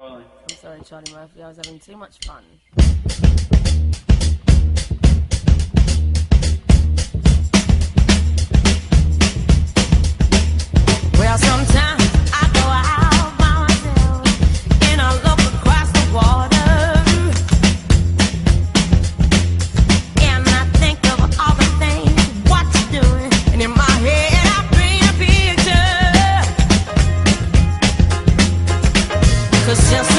Totally. I'm sorry, Charlie Murphy. I was having too much fun. Well, sometimes I go out by myself and I look across the water, and I think of all the things what you're doing, and in my head I paint a picture. 'Cause since